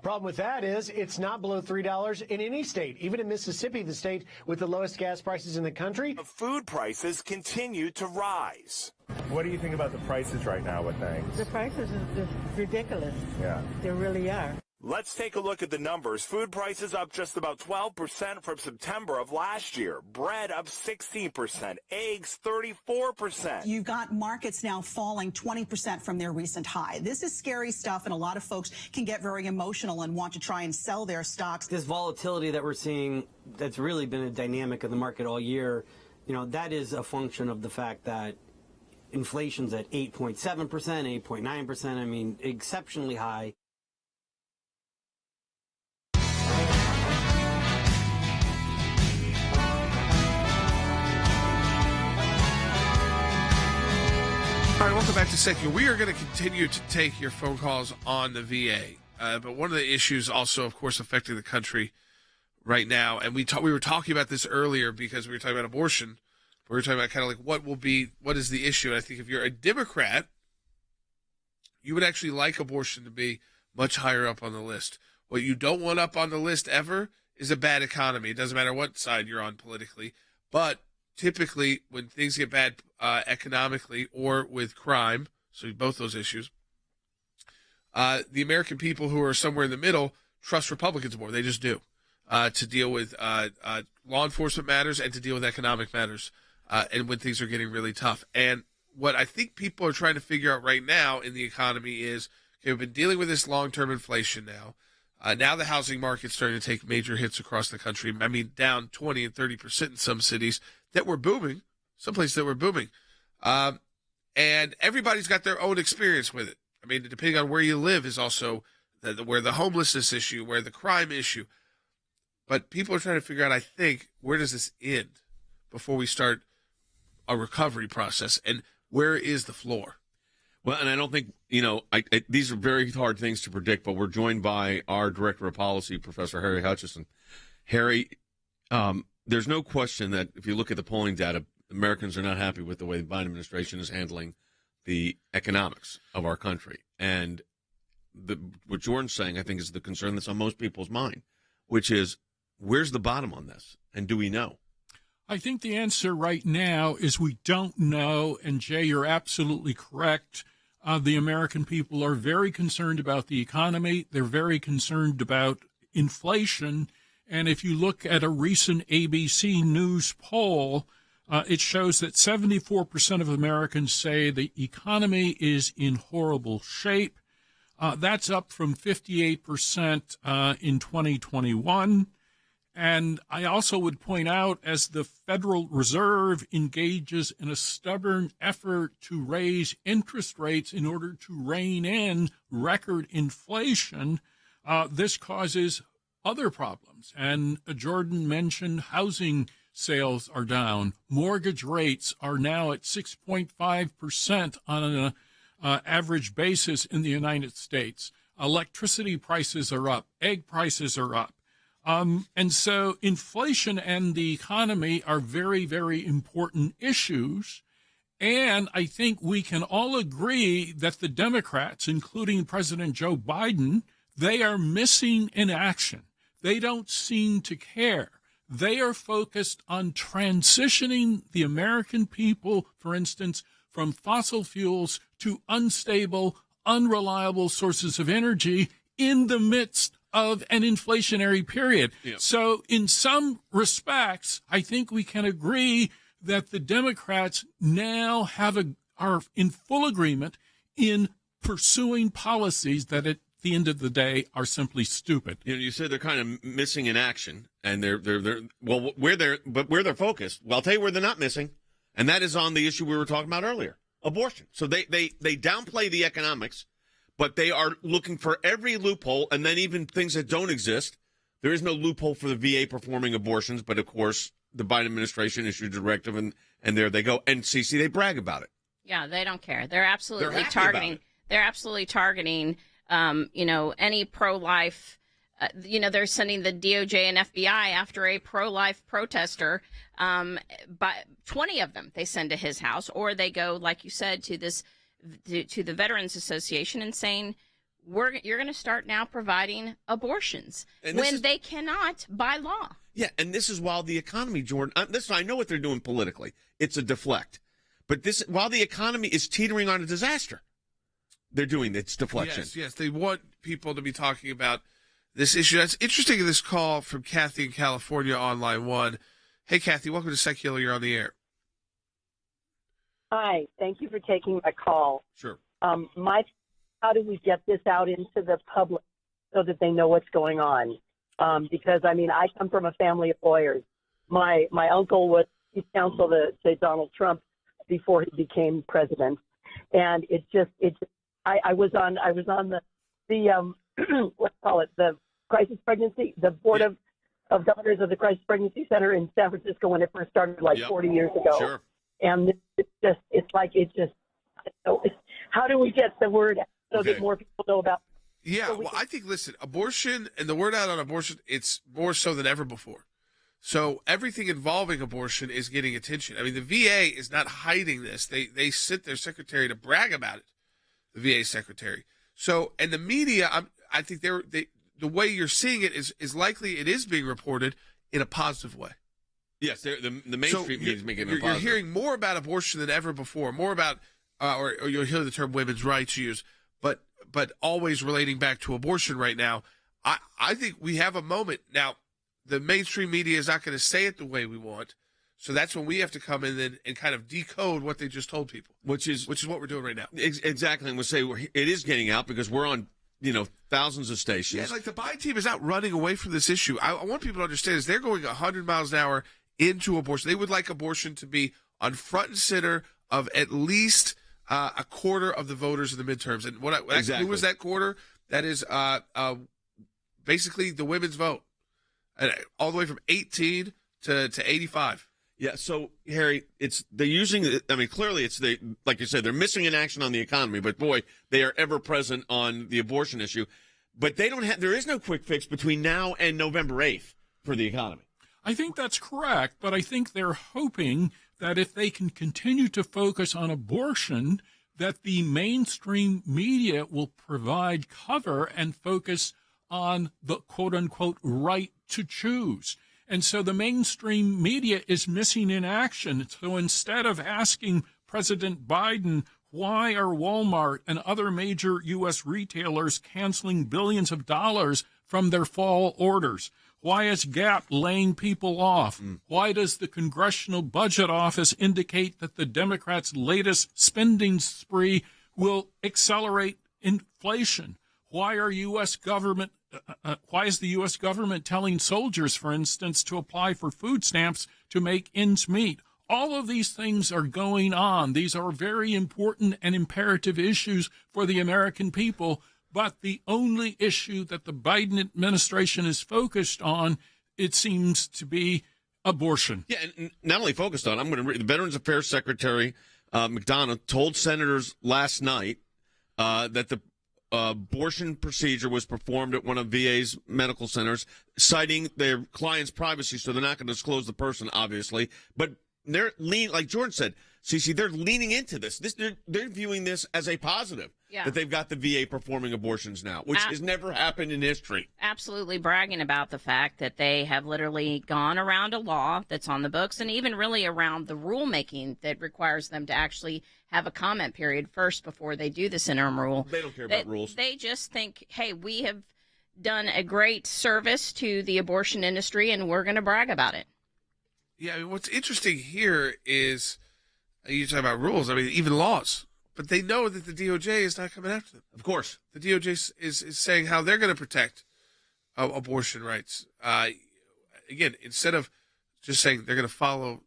Problem with that is it's not below $3 in any state. Even in Mississippi, the state with the lowest gas prices in the country. Food prices continue to rise. What do you think about the prices right now with things? The prices are ridiculous. Yeah. They really are. Let's take a look at the numbers. Food prices up just about 12% from September of last year. Bread up 16%. Eggs 34%. You've got markets now falling 20% from their recent high. This is scary stuff, and a lot of folks can get very emotional and want to try and sell their stocks. This volatility that we're seeing, that's really been a dynamic of the market all year, that is a function of the fact that inflation's at 8.7%, 8.9%. I mean, exceptionally high. All right, welcome back to Secular. We are going to continue to take your phone calls on the VA. But one of the issues also, of course, affecting the country right now, and we were talking about this earlier because we were talking about abortion. We were talking about kind of like what is the issue. And I think if you're a Democrat, you would actually like abortion to be much higher up on the list. What you don't want up on the list ever is a bad economy. It doesn't matter what side you're on politically. But typically, when things get bad economically or with crime, so both those issues, the American people who are somewhere in the middle trust Republicans more. They just do, to deal with law enforcement matters and to deal with economic matters, and when things are getting really tough. And what I think people are trying to figure out right now in the economy is, okay, we've been dealing with this long-term inflation now. Now the housing market's starting to take major hits across the country. I mean, down 20 and 30% in some cities that were booming, some places that were booming. And everybody's got their own experience with it. I mean, depending on where you live is also where the homelessness issue, where the crime issue. But people are trying to figure out, I think, where does this end before we start a recovery process, and where is the floor? Well, and I don't think, these are very hard things to predict, but we're joined by our Director of Policy, Professor Harry Hutchison. Harry, there's no question that if you look at the polling data, Americans are not happy with the way the Biden administration is handling the economics of our country. And what Jordan's saying, I think, is the concern that's on most people's mind, which is, where's the bottom on this? And do we know? I think the answer right now is we don't know. And, Jay, you're absolutely correct. The American people are very concerned about the economy. They're very concerned about inflation. And if you look at a recent ABC News poll, it shows that 74% of Americans say the economy is in horrible shape. That's up from 58% in 2021. And I also would point out, as the Federal Reserve engages in a stubborn effort to raise interest rates in order to rein in record inflation, this causes other problems. And Jordan mentioned housing sales are down. Mortgage rates are now at 6.5% on an average basis in the United States. Electricity prices are up. Egg prices are up. And so inflation and the economy are very, very important issues. And I think we can all agree that the Democrats, including President Joe Biden, they are missing in action. they don't seem to care. They are focused on transitioning the American people, for instance, from fossil fuels to unstable, unreliable sources of energy in the midst of an inflationary period. Yep. So in some respects, I think we can agree that the Democrats now are in full agreement in pursuing policies that at the end of the day are simply stupid. You said they're kind of missing in action, and they're where they're focused. Well, I'll tell you where they're not missing, and that is on the issue we were talking about earlier, abortion. So they downplay the economics, but they are looking for every loophole, and then even things that don't exist. There is no loophole for the VA performing abortions, but of course the Biden administration issued a directive, and there they go. And CC, they brag about it. Yeah, they don't care. They're absolutely happy targeting. about it. They're absolutely targeting. Any pro-life. They're sending the DOJ and FBI after a pro-life protester. But 20 of them they send to his house, or they go, like you said, to the Veterans Association and saying, you're going to start now providing abortions when they cannot by law. Yeah, and this is while the economy, Jordan. I know what they're doing politically. It's a deflect, but while the economy is teetering on a disaster. They're doing it's deflection. Yes. They want people to be talking about this issue. That's interesting in this call from Kathy in California on line 1. Hey, Kathy, welcome to Sekulow. You're on the air. Hi. Thank you for taking my call. Sure. How do we get this out into the public so that they know what's going on? Because, I come from a family of lawyers. My uncle was chief counsel to Donald Trump before he became president. And I was on the the crisis pregnancy, the board of governors of the crisis pregnancy center in San Francisco when it first started 40 years ago. Sure. And how do we get the word out so that more people know about it? Yeah, I think, abortion and the word out on abortion, it's more so than ever before. So everything involving abortion is getting attention. The VA is not hiding this. They sent their secretary to brag about it. The VA secretary. So, and the media, I think the way you're seeing it is likely it is being reported in a positive way. Yes, the mainstream media is making it positive. You're hearing more about abortion than ever before, more about, or you'll hear the term women's rights used, but always relating back to abortion right now. I think we have a moment. Now, the mainstream media is not going to say it the way we want. So that's when we have to come in and kind of decode what they just told people, which is what we're doing right now. Exactly, and we'll say it is getting out because we're on thousands of stations. Yeah, the Biden team is not running away from this issue. I want people to understand is they're going 100 miles an hour into abortion. They would like abortion to be on front and center of at least a quarter of the voters in the midterms. And who was that quarter? That is basically the women's vote, all the way from 18 to 85. Yeah, so Harry, they're using. Clearly, like you said, they're missing in action on the economy. But boy, they are ever present on the abortion issue. But they don't have. There is no quick fix between now and November 8th for the economy. I think that's correct, but I think they're hoping that if they can continue to focus on abortion, that the mainstream media will provide cover and focus on the quote-unquote right to choose. And so the mainstream media is missing in action. So instead of asking President Biden, why are Walmart and other major U.S. retailers canceling billions of dollars from their fall orders? Why is Gap laying people off? Why does the Congressional Budget Office indicate that the Democrats' latest spending spree will accelerate inflation? Why is the U.S. government telling soldiers, for instance, to apply for food stamps to make ends meet? All of these things are going on. These are very important and imperative issues for the American people. But the only issue that the Biden administration is focused on, it seems to be abortion. Yeah, and not only focused on, I'm going to read, the Veterans Affairs Secretary McDonough told senators last night that the abortion procedure was performed at one of VA's medical centers, citing their client's privacy, so they're not going to disclose the person, obviously. But they're leaning, like George said, Cece, they're leaning into this. They're viewing this as a positive. that they've got the VA performing abortions now, which has never happened in history. Absolutely bragging about the fact that they have literally gone around a law that's on the books and even really around the rulemaking that requires them to actually have a comment period first before they do this interim rule. They don't care about rules. They just think, hey, we have done a great service to the abortion industry and we're going to brag about it. Yeah, I mean, what's interesting here is you talk about rules. I mean, even laws. But they know that the DOJ is not coming after them. Of course. The DOJ is saying how they're going to protect abortion rights. Again, instead of just saying they're going to follow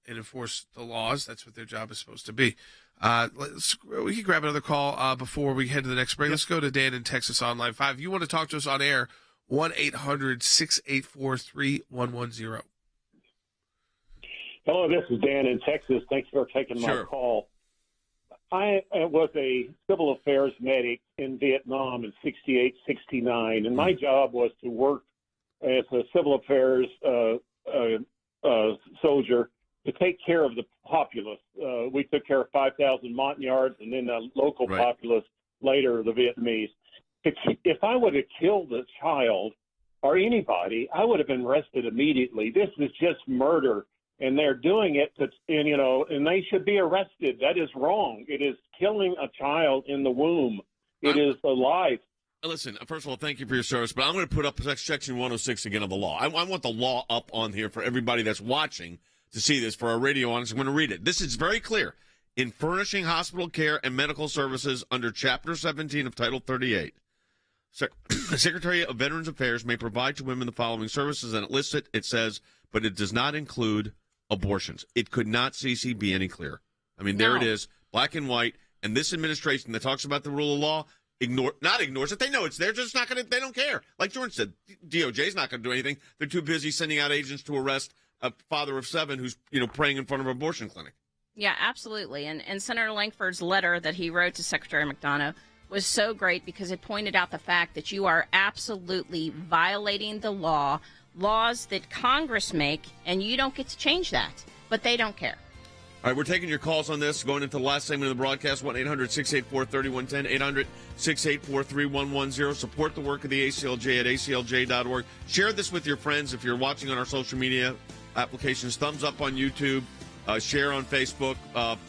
and enforce the laws, that's what their job is supposed to be. We can grab another call before we head to the next break. Let's go to Dan in Texas on line 5. If you want to talk to us on air, 1-800-684-3110. Hello, this is Dan in Texas. Thanks for taking my call. I was a civil affairs medic in Vietnam in 68, 69, and my job was to work as a civil affairs soldier to take care of the populace. We took care of 5,000 Montagnards and then the local populace, later the Vietnamese. If I would have killed a child or anybody, I would have been arrested immediately. This is just murder. And they're doing it, and they should be arrested. That is wrong. It is killing a child in the womb. It is a life. Listen, first of all, thank you for your service, but I'm going to put up Section 106 again of the law. I want the law up on here for everybody that's watching to see this. For our radio audience, I'm going to read it. This is very clear. In furnishing hospital care and medical services under Chapter 17 of Title 38, the Secretary of Veterans Affairs may provide to women the following services, and it lists it. It says, but it does not include abortions. It could not be any clearer. I mean, there it is, black and white. And this administration that talks about the rule of law ignores it. They know it's there. Just not going to. They don't care. Like Jordan said, DOJ's not going to do anything. They're too busy sending out agents to arrest a father of 7 who's praying in front of an abortion clinic. Yeah, absolutely. And Senator Lankford's letter that he wrote to Secretary McDonough was so great because it pointed out the fact that you are absolutely violating the laws that Congress make, and you don't get to change that, but they don't care. All right, we're taking your calls on this. Going into the last segment of the broadcast, 1-800-684-3110, 800-684-3110. Support the work of the ACLJ at aclj.org. Share this with your friends if you're watching on our social media applications. Thumbs up on YouTube, share on Facebook,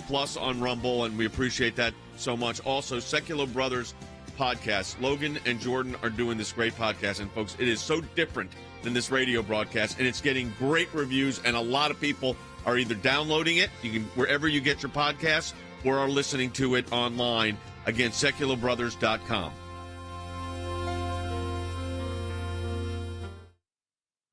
plus on Rumble, and we appreciate that so much. Also, Sekulow Brothers podcast. Logan and Jordan are doing this great podcast, and folks, it is so different than this radio broadcast, and it's getting great reviews, and a lot of people are either downloading it wherever you get your podcasts or are listening to it online. Again, SekulowBrothers.com.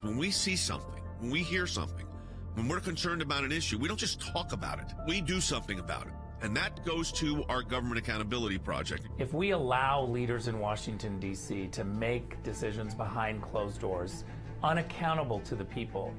When we see something, when we hear something, when we're concerned about an issue, we don't just talk about it. We do something about it. And that goes to our Government Accountability Project. If we allow leaders in Washington, D.C. to make decisions behind closed doors, unaccountable to the people,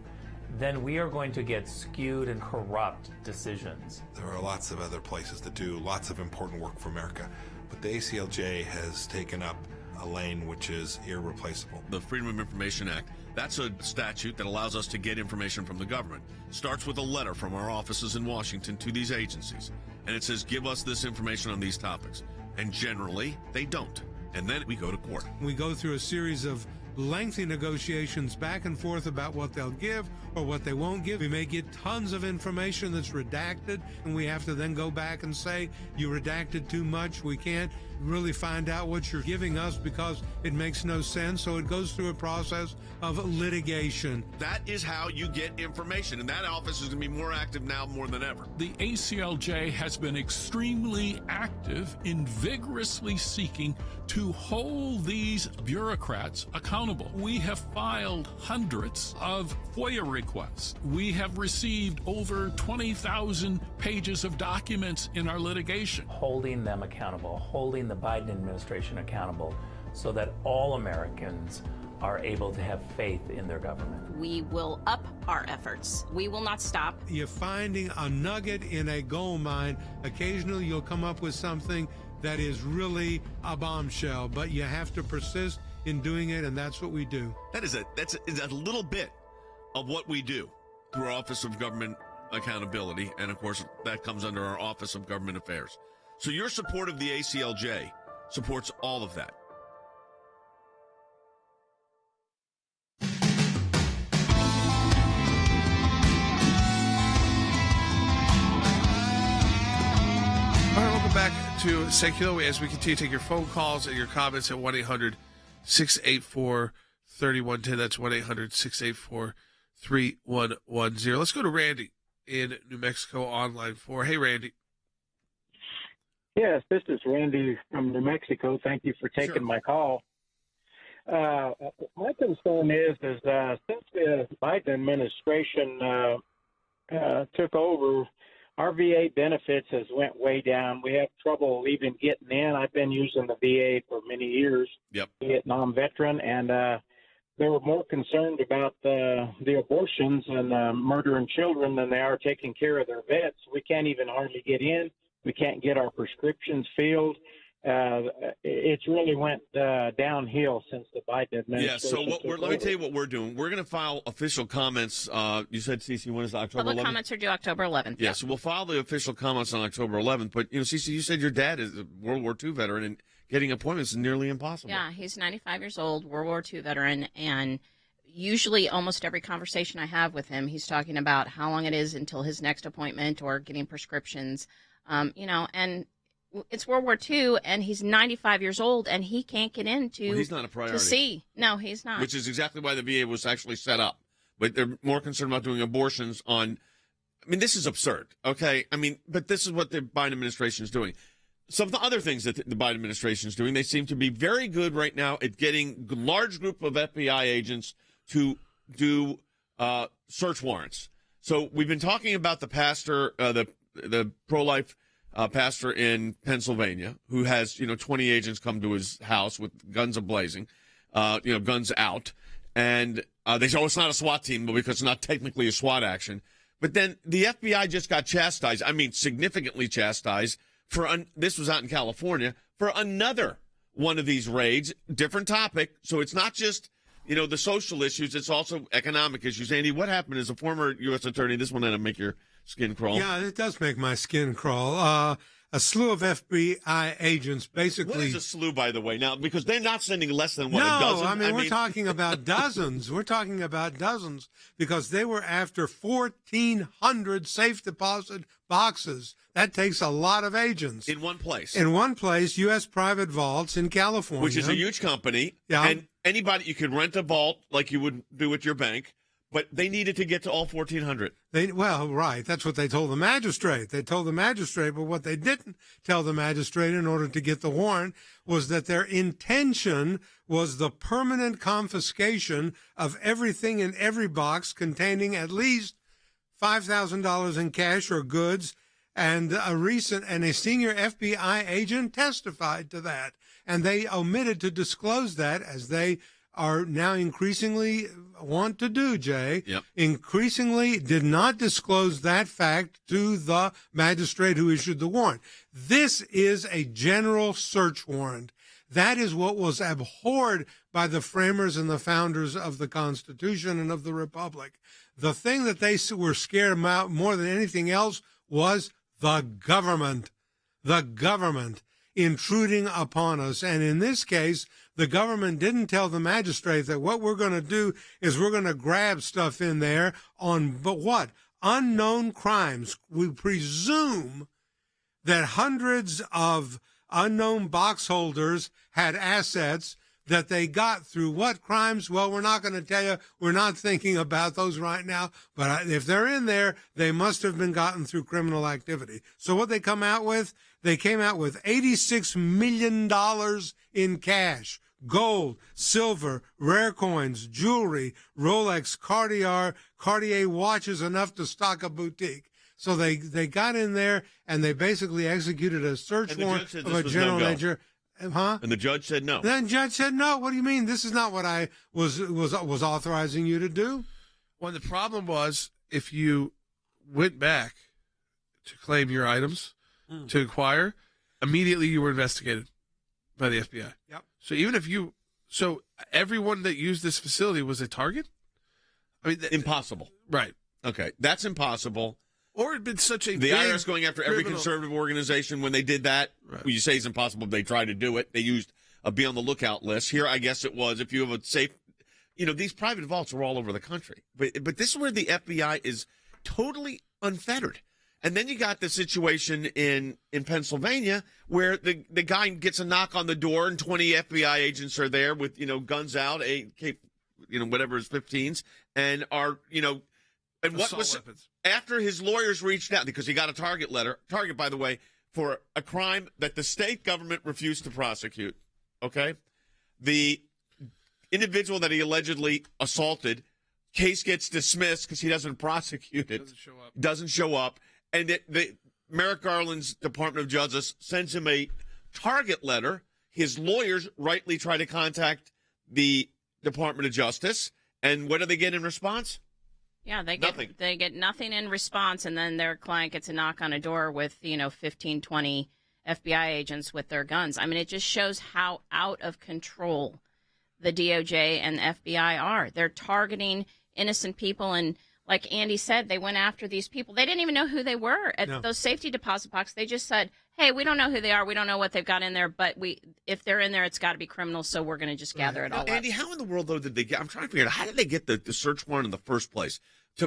then we are going to get skewed and corrupt decisions. There are lots of other places that do lots of important work for America, but the ACLJ has taken up a lane which is irreplaceable. The Freedom of Information Act, that's a statute that allows us to get information from the government. It starts with a letter from our offices in Washington to these agencies, and it says, give us this information on these topics. And generally, they don't. And then we go to court. We go through a series of lengthy negotiations back and forth about what they'll give or what they won't give. We may get tons of information that's redacted, and we have to then go back and say, you redacted too much. We can't really find out what you're giving us because it makes no sense. So it goes through a process of litigation. That is how you get information, and that office is going to be more active now more than ever. The ACLJ has been extremely active in vigorously seeking to hold these bureaucrats accountable. We have filed hundreds of FOIA requests. We have received over 20,000 pages of documents in our litigation. Holding them accountable, holding the Biden administration accountable so that all Americans are able to have faith in their government. We will up our efforts. We will not stop. You're finding a nugget in a gold mine. Occasionally you'll come up with something that is really a bombshell, but you have to persist in doing it, and that's what we do. That's a little bit of what we do through our Office of Government Accountability, and of course that comes under our Office of Government Affairs. So your support of the ACLJ supports all of that. All right, welcome back to Sekulow as we continue to take your phone calls and your comments at 1-800-684-3110. That's 1-800-684-3110. Let's go to Randy in New Mexico on line 4. Hey, Randy. Yes, this is Randy from New Mexico. Thank you for taking my call. My concern is since the Biden administration took over, our VA benefits has went way down. We have trouble even getting in. I've been using the VA for many years, Vietnam veteran, and they were more concerned about the abortions and murdering children than they are taking care of their vets. We can't even hardly get in. We can't get our prescriptions filled. It's really went downhill since the Biden administration. Yeah, so let me tell you what we're doing. We're going to file official comments. You said, Cece, when is October 11th? Public comments are due October 11th. Yeah, so we'll file the official comments on October 11th. But, Cece, you said your dad is a World War II veteran, and getting appointments is nearly impossible. Yeah, he's 95 years old, World War II veteran, and usually almost every conversation I have with him, he's talking about how long it is until his next appointment or getting prescriptions. And it's World War II, and he's 95 years old, and he can't get into Well, he's not a priority. to see. No, he's not. Which is exactly why the VA was actually set up. But they're more concerned about doing abortions on – I mean, this is absurd, okay? I mean, but this is what the Biden administration is doing. Some of the other things that the Biden administration is doing, they seem to be very good right now at getting a large group of FBI agents to do search warrants. So we've been talking about the pastor, the pro-life pastor in Pennsylvania who has, 20 agents come to his house with guns a-blazing, guns out. And they say, it's not a SWAT team because it's not technically a SWAT action. But then the FBI just got chastised, significantly chastised, this was out in California, for another one of these raids, different topic. So it's not just, the social issues, it's also economic issues. Andy, what happened as a former U.S. attorney? This one had to make your skin crawl. Yeah, it does make my skin crawl. A slew of FBI agents basically. What is a slew, by the way? Now, because they're not sending less than a dozen. No, I mean, we're talking about dozens. We're talking about dozens because they were after 1,400 safe deposit boxes. That takes a lot of agents. In one place. In one place, U.S. Private Vaults in California. Which is a huge company. Yeah. And anybody, you could rent a vault like you would do at your bank. But they needed to get to all 1,400. Right. That's what they told the magistrate. They told the magistrate, but what they didn't tell the magistrate in order to get the warrant was that their intention was the permanent confiscation of everything in every box containing at least $5,000 in cash or goods. And a senior FBI agent testified to that. And they omitted to disclose that, as they are now increasingly want to do, Jay. Yep. Increasingly did not disclose that fact to the magistrate who issued the warrant. This is a general search warrant. That is what was abhorred by the framers and the founders of the Constitution and of the Republic. The thing that they were scared about more than anything else was the government intruding upon us. And in this case, the government didn't tell the magistrate that what we're going to do is we're going to grab stuff in there but what? Unknown crimes. We presume that hundreds of unknown box holders had assets that they got through what crimes? Well, we're not going to tell you. We're not thinking about those right now. But if they're in there, they must have been gotten through criminal activity. So what they come out with? They came out with $86 million in cash, gold, silver, rare coins, jewelry, Rolex, Cartier watches, enough to stock a boutique. So they got in there and they basically executed a search warrant of a general manager. Huh? And the judge said no. Then the judge said no. What do you mean? This is not what I was authorizing you to do. Well, the problem was if you went back to claim your items, to inquire, immediately you were investigated by the FBI. Yep. So even if everyone that used this facility was a target? I mean, impossible. Right. Okay, that's impossible. Or it'd been such a the big IRS going after every criminal- conservative organization when they did that. Right. You say it's impossible, but they tried to do it. They used a be on the lookout list. Here, I guess it was if you have a safe. These private vaults are all over the country, but this is where the FBI is totally unfettered. And then you got the situation in Pennsylvania where the guy gets a knock on the door and 20 FBI agents are there with guns out, whatever his 15s, and are and what Assault was weapons. After his lawyers reached out because he got a target, by the way, for a crime that the state government refused to prosecute. Okay, the individual that he allegedly assaulted, case gets dismissed because he doesn't prosecute it. Doesn't show up. And the Merrick Garland's Department of Justice sends him a target letter. His lawyers rightly try to contact the Department of Justice. And what do they get in response? Yeah, they Nothing. get nothing in response, and then their client gets a knock on a door with 15, 20 FBI agents with their guns. I mean, it just shows how out of control the DOJ and the FBI are. They're targeting innocent people, and like Andy said, they went after these people. They didn't even know who they were at those safety deposit boxes. They just said, hey, we don't know who they are. We don't know what they've got in there, but if they're in there, it's got to be criminals, so we're going to just gather it all up. Andy, how in the world, though, did they get? I'm trying to figure out, how did they get the search warrant in the first place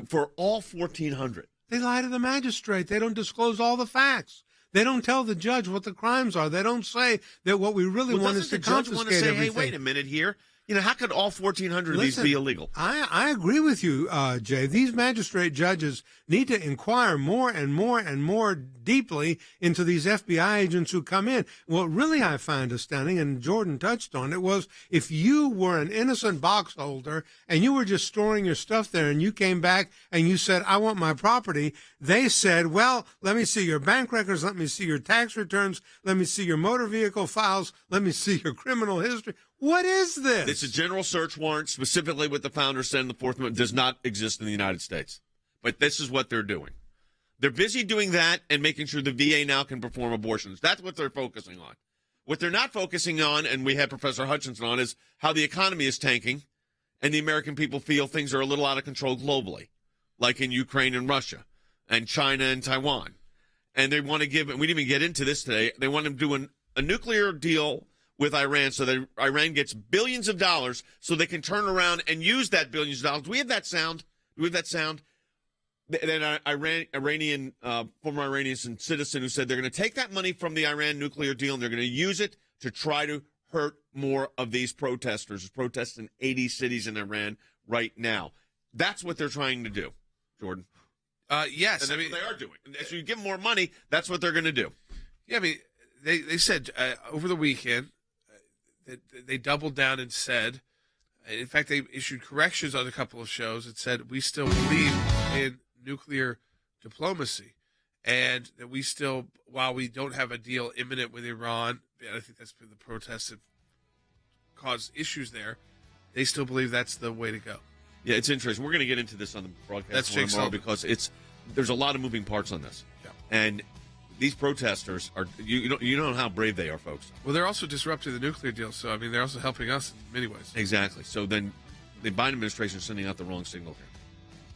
for all 1,400? They lie to the magistrate. They don't disclose all the facts. They don't tell the judge what the crimes are. They don't say that what we really want is to doesn't the judge want to say, everything. hey, wait a minute here? How could all 1,400 of these be illegal? I agree with you, Jay. These magistrate judges need to inquire more and more and more deeply into these FBI agents who come in. What really I find astounding, and Jordan touched on it, was if you were an innocent box holder and you were just storing your stuff there and you came back and you said, I want my property, they said, well, let me see your bank records, let me see your tax returns, let me see your motor vehicle files, let me see your criminal history. What is this? It's a general search warrant, specifically what the founders said in the Fourth Amendment does not exist in the United States. But this is what they're doing. They're busy doing that and making sure the VA now can perform abortions. That's what they're focusing on. What they're not focusing on, and we had Professor Hutchinson on, is how the economy is tanking and the American people feel things are a little out of control globally, like in Ukraine and Russia and China and Taiwan. And they want to give, and we didn't even get into this today, they want to do a nuclear deal with Iran so that Iran gets billions of dollars so they can turn around and use that billions of dollars. Do we have that sound? Then Iranian, former Iranian citizen who said they're going to take that money from the Iran nuclear deal and they're going to use it to try to hurt more of these protesters. There's protests in 80 cities in Iran right now. That's what they're trying to do, Jordan. Yes. And that's what they are doing. So you give them more money, that's what they're going to do. Yeah, I mean, they said over the weekend, they doubled down and said, in fact, they issued corrections on a couple of shows that said, we still believe in nuclear diplomacy. And that we still, while we don't have a deal imminent with Iran, and I think that's been the protests that caused issues there, they still believe that's the way to go. Yeah, it's interesting. We're going to get into this on the broadcast That's tomorrow because there's a lot of moving parts on this. Yeah. And these protesters are you know how brave they are, folks. Well, they're also disrupting the nuclear deal, so I mean they're also helping us in many ways. Exactly. So then the Biden administration is sending out the wrong signal here.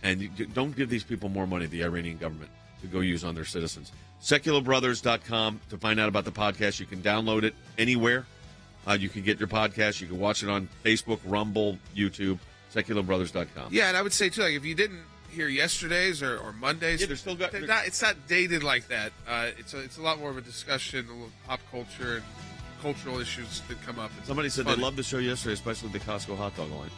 And you don't give these people more money, the Iranian government, to go use on their citizens. SekulowBrothers.com to find out about the podcast. You can download it anywhere. You can get your podcast. You can watch it on Facebook, Rumble, YouTube, SekulowBrothers.com. Yeah, and I would say too, like if you didn't hear yesterday's or Monday's, they're still got. It's not dated like that. It's a lot more of a discussion, a little pop culture and cultural issues that come up. Somebody said they loved the show yesterday, especially the Costco hot dog line.